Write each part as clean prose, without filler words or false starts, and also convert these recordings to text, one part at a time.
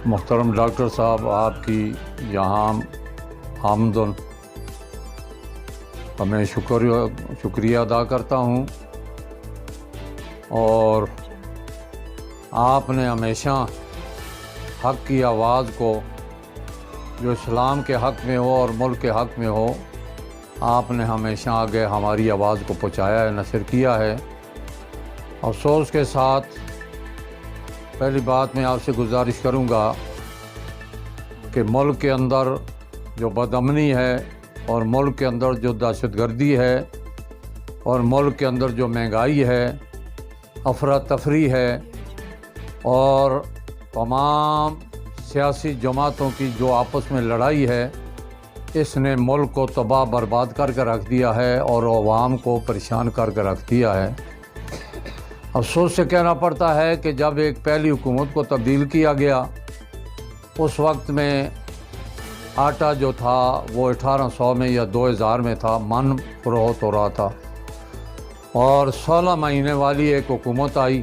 محترم ڈاکٹر صاحب، آپ کی یہاں آمدن کا میں شکریہ ادا کرتا ہوں، اور آپ نے ہمیشہ حق کی آواز کو، جو اسلام کے حق میں ہو اور ملک کے حق میں ہو، آپ نے ہمیشہ آگے ہماری آواز کو پہنچایا ہے، نشر کیا ہے۔ افسوس کے ساتھ پہلی بات میں آپ سے گزارش کروں گا کہ ملک کے اندر جو بدامنی ہے، اور ملک کے اندر جو دہشت گردی ہے، اور ملک کے اندر جو مہنگائی ہے، افراتفری ہے، اور تمام سیاسی جماعتوں کی جو آپس میں لڑائی ہے، اس نے ملک کو تباہ برباد کر کے رکھ دیا ہے اور عوام کو پریشان کر کے رکھ دیا ہے۔ افسوس سے کہنا پڑتا ہے کہ جب ایک پہلی حکومت کو تبدیل کیا گیا، اس وقت میں آٹا جو تھا وہ 1800 میں یا 2000 میں تھا، من فروخت ہو رہا تھا، اور 16 مہینے والی ایک حکومت آئی،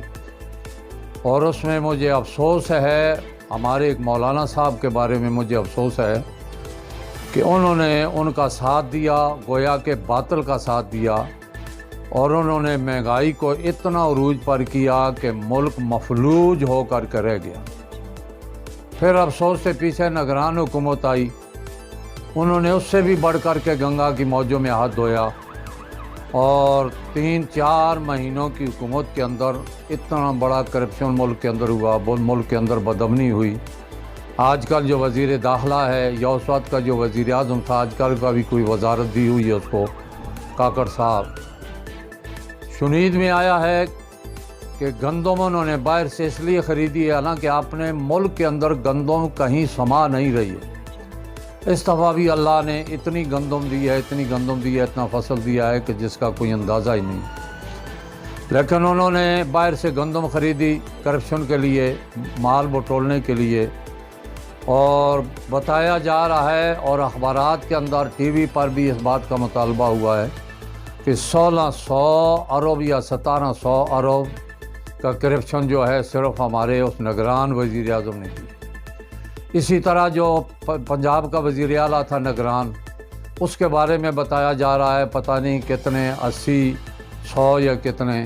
اور اس میں مجھے افسوس ہے، ہمارے ایک مولانا صاحب کے بارے میں مجھے افسوس ہے کہ انہوں نے ان کا ساتھ دیا، گویا کہ باطل کا ساتھ دیا، اور انہوں نے مہنگائی کو اتنا عروج پر کیا کہ ملک مفلوج ہو کر کے رہ گیا۔ پھر افسوس سے پیچھے نگران حکومت آئی، انہوں نے اس سے بھی بڑھ کر کے گنگا کی موجوں میں ہاتھ دھویا، اور 3-4 مہینوں کی حکومت کے اندر اتنا بڑا کرپشن ملک کے اندر ہوا، ملک کے اندر بدامنی ہوئی۔ آج کل جو وزیر داخلہ ہے، یا اس وقت کا جو وزیر اعظم تھا، آج کل کا بھی کوئی وزارت دی ہوئی ہے اس کو، کاکڑ صاحب، شنید میں آیا ہے کہ گندم انہوں نے باہر سے اس لیے خریدی ہے، حالانکہ اپنے ملک کے اندر گندم کہیں سما نہیں رہی ہے۔ اس دفعہ بھی اللہ نے اتنی گندم دی ہے، اتنا فصل دیا ہے کہ جس کا کوئی اندازہ ہی نہیں، لیکن انہوں نے باہر سے گندم خریدی کرپشن کے لیے، مال بٹولنے کے لیے، اور بتایا جا رہا ہے، اور اخبارات کے اندر ٹی وی پر بھی اس بات کا مطالبہ ہوا ہے کہ 1600 ارب یا 1700 ارب کا کرپشن جو ہے صرف ہمارے اس نگران وزیر اعظم نے کی۔ اسی طرح جو پنجاب کا وزیر اعلیٰ تھا نگران، اس کے بارے میں بتایا جا رہا ہے پتہ نہیں کتنے 80-100 یا کتنے،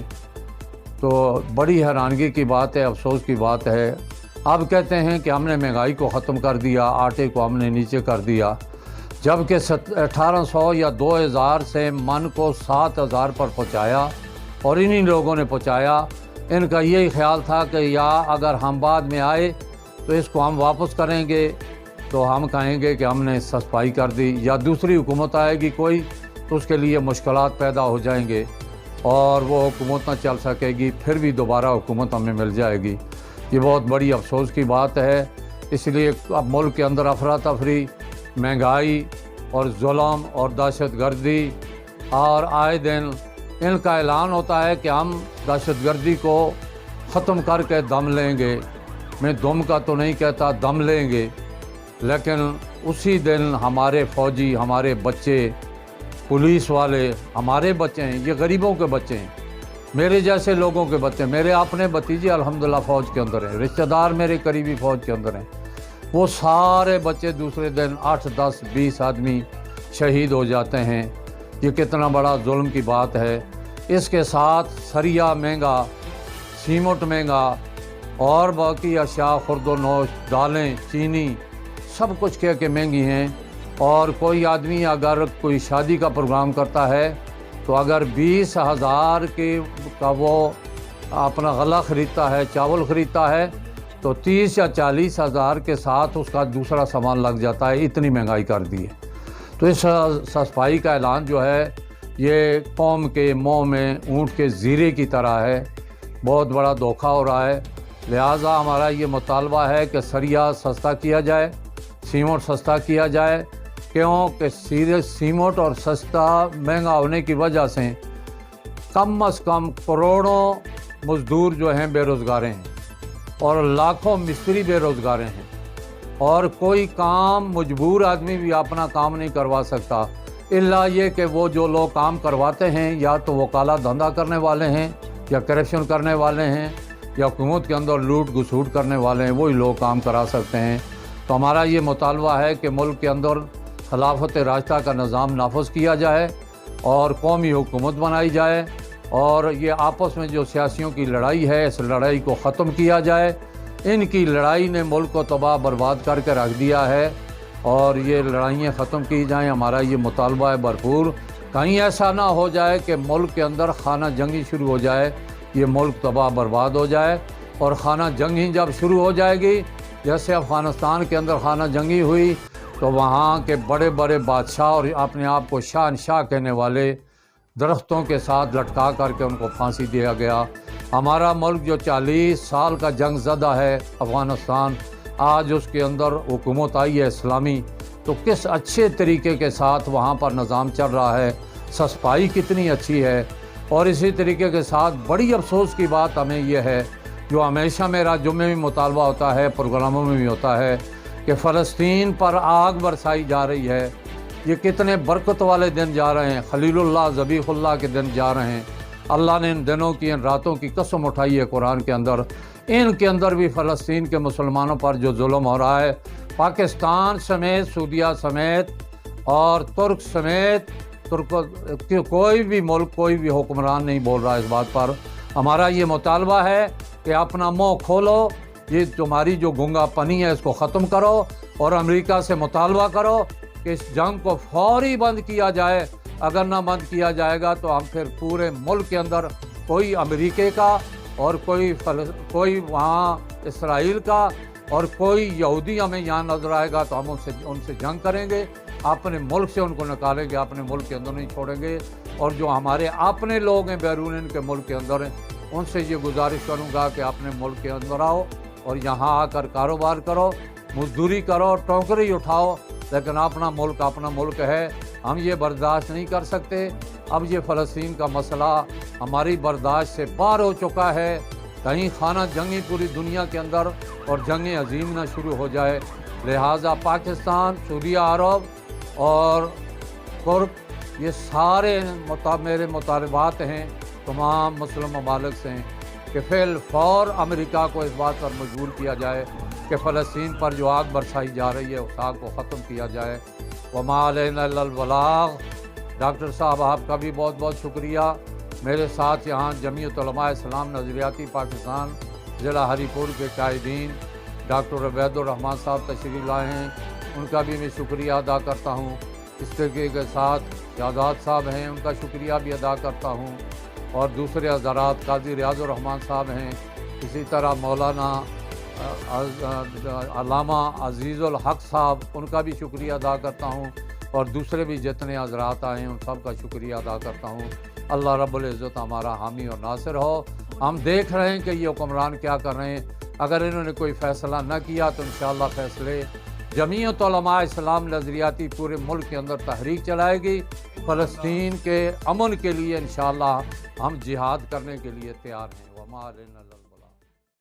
تو بڑی حیرانگی کی بات ہے، افسوس کی بات ہے۔ اب کہتے ہیں کہ ہم نے مہنگائی کو ختم کر دیا، آٹے کو ہم نے نیچے کر دیا، جبکہ 1800 یا 2000 سے من کو 7000 پر پہنچایا، اور انہی لوگوں نے پہنچایا۔ ان کا یہی خیال تھا کہ یا اگر ہم بعد میں آئے تو اس کو ہم واپس کریں گے، تو ہم کہیں گے کہ ہم نے سسپائی کر دی، یا دوسری حکومت آئے گی کوئی تو اس کے لیے مشکلات پیدا ہو جائیں گے، اور وہ حکومت نہ چل سکے گی، پھر بھی دوبارہ حکومت ہمیں مل جائے گی۔ یہ بہت بڑی افسوس کی بات ہے۔ اس لیے اب ملک کے اندر افراتفری، مہنگائی اور ظلم اور دہشت گردی، اور آئے دن ان کا اعلان ہوتا ہے کہ ہم دہشت گردی کو ختم کر کے دم لیں گے۔ میں دم کا تو نہیں کہتا، دم لیں گے، لیکن اسی دن ہمارے فوجی، ہمارے بچے، پولیس والے ہمارے بچے ہیں، یہ غریبوں کے بچے ہیں، میرے جیسے لوگوں کے بچے، میرے اپنے بھتیجے الحمدللہ فوج کے اندر ہیں، رشتہ دار میرے قریبی فوج کے اندر ہیں، وہ سارے بچے دوسرے دن 8-10-20 آدمی شہید ہو جاتے ہیں۔ یہ کتنا بڑا ظلم کی بات ہے۔ اس کے ساتھ سریا مہنگا، سیمنٹ مہنگا، اور باقی اشیاء، خرد و نوش، دالیں، چینی، سب کچھ کہہ کے مہنگی ہیں۔ اور کوئی آدمی اگر کوئی شادی کا پروگرام کرتا ہے تو اگر 20,000 کا وہ اپنا غلہ خریدتا ہے، چاول خریدتا ہے، تو 30 یا 40,000 کے ساتھ اس کا دوسرا سامان لگ جاتا ہے، اتنی مہنگائی کر دی ہے۔ تو اس صفائی کا اعلان جو ہے یہ قوم کے منہ میں اونٹ کے زیرے کی طرح ہے، بہت بڑا دھوکہ ہو رہا ہے۔ لہٰذا ہمارا یہ مطالبہ ہے کہ سریا سستا کیا جائے، سیمنٹ سستا کیا جائے، کیوں کہ سیمنٹ اور سستا مہنگا ہونے کی وجہ سے کم از کم کروڑوں مزدور جو ہیں بے روزگار ہیں، اور لاکھوں مستری بے روزگار ہیں، اور کوئی کام مجبور آدمی بھی اپنا کام نہیں کروا سکتا، الا یہ کہ وہ جو لوگ کام کرواتے ہیں یا تو وہ کالا دھندا کرنے والے ہیں یا کرپشن کرنے والے ہیں یا حکومت کے اندر لوٹ گھسوٹ کرنے والے ہیں وہی لوگ کام کرا سکتے ہیں۔ تو ہمارا یہ مطالبہ ہے کہ ملک کے اندر خلافت راشدہ کا نظام نافذ کیا جائے اور قومی حکومت بنائی جائے، اور یہ آپس میں جو سیاسیوں کی لڑائی ہے اس لڑائی کو ختم کیا جائے۔ ان کی لڑائی نے ملک کو تباہ برباد کر کے رکھ دیا ہے، اور یہ لڑائیاں ختم کی جائیں۔ ہمارا یہ مطالبہ ہے بھرپور۔ کہیں ایسا نہ ہو جائے کہ ملک کے اندر خانہ جنگی شروع ہو جائے، یہ ملک تباہ برباد ہو جائے، اور خانہ جنگی جب شروع ہو جائے گی، جیسے افغانستان کے اندر خانہ جنگی ہوئی، تو وہاں کے بڑے بڑے بادشاہ اور اپنے آپ کو شہنشاہ کہنے والے درختوں کے ساتھ لٹکا کر کے ان کو پھانسی دیا گیا۔ ہمارا ملک جو 40 سال کا جنگ زدہ ہے افغانستان، آج اس کے اندر حکومت آئی ہے اسلامی، تو کس اچھے طریقے کے ساتھ وہاں پر نظام چل رہا ہے، صفائی کتنی اچھی ہے۔ اور اسی طریقے کے ساتھ بڑی افسوس کی بات ہمیں یہ ہے، جو ہمیشہ میرا جمعے میں مطالبہ ہوتا ہے، پروگراموں میں بھی ہوتا ہے، کہ فلسطین پر آگ برسائی جا رہی ہے۔ یہ کتنے برکت والے دن جا رہے ہیں، خلیل اللہ ذبیح اللہ کے دن جا رہے ہیں۔ اللہ نے ان دنوں کی، ان راتوں کی قسم اٹھائی ہے قرآن کے اندر، ان کے اندر بھی فلسطین کے مسلمانوں پر جو ظلم ہو رہا ہے، پاکستان سمیت، سعودیہ سمیت اور ترک سمیت، کوئی بھی ملک، کوئی بھی حکمران نہیں بول رہا اس بات پر۔ ہمارا یہ مطالبہ ہے کہ اپنا منہ کھولو، یہ تمہاری جو گنگا پنی ہے اس کو ختم کرو، اور امریکہ سے مطالبہ کرو کہ اس جنگ کو فوری بند کیا جائے۔ اگر نہ بند کیا جائے گا تو ہم پھر پورے ملک کے اندر کوئی امریکے کا اور کوئی وہاں اسرائیل کا اور کوئی یہودی ہمیں یہاں نظر آئے گا تو ہم ان سے جنگ کریں گے، اپنے ملک سے ان کو نکالیں گے، اپنے ملک کے اندر نہیں چھوڑیں گے۔ اور جو ہمارے اپنے لوگ ہیں بیرون ان کے ملک کے اندر ہیں، ان سے یہ گزارش کروں گا کہ اپنے ملک کے اندر آؤ اور یہاں آ کر کاروبار کرو، مزدوری کرو، ٹوکری اٹھاؤ، لیکن اپنا ملک ہے، ہم یہ برداشت نہیں کر سکتے۔ اب یہ فلسطین کا مسئلہ ہماری برداشت سے باہر ہو چکا ہے۔ کہیں خانہ جنگی پوری دنیا کے اندر اور جنگ عظیم نہ شروع ہو جائے، لہٰذا پاکستان، سعودیہ عرب اور ترک، یہ سارے میرے مطالبات ہیں تمام مسلم ممالک سے ہیں کہ فی الفور امریکہ کو اس بات پر مجبور کیا جائے کہ فلسطین پر جو آگ برسائی جا رہی ہے اس آگ کو ختم کیا جائے۔ وما علینا الا البلاغ۔ ڈاکٹر صاحب آپ کا بھی بہت بہت شکریہ۔ میرے ساتھ یہاں جمعیت علماء اسلام نظریاتی پاکستان ضلع ہری پور کے قائدین ڈاکٹر عبید الرحمن صاحب تشریف لائے ہیں، ان کا بھی میں شکریہ ادا کرتا ہوں۔ اس طریقے کے ساتھ شہزاد صاحب ہیں، ان کا شکریہ بھی ادا کرتا ہوں، اور دوسرے حضرات قاضی ریاض الرحمن صاحب ہیں، اسی طرح مولانا علامہ عزیز الحق صاحب، ان کا بھی شکریہ ادا کرتا ہوں، اور دوسرے بھی جتنے حضرات آئے ہیں ان سب کا شکریہ ادا کرتا ہوں۔ اللہ رب العزت ہمارا حامی اور ناصر ہو۔ ہم دیکھ رہے ہیں کہ یہ حکمران کیا کر رہے ہیں، اگر انہوں نے کوئی فیصلہ نہ کیا تو انشاءاللہ فیصلے جمعیت علماء اسلام نظریاتی پورے ملک کے اندر تحریک چلائے گی۔ فلسطین کے امن کے لیے انشاءاللہ ہم جہاد کرنے کے لیے تیار ہیں۔ وما علینا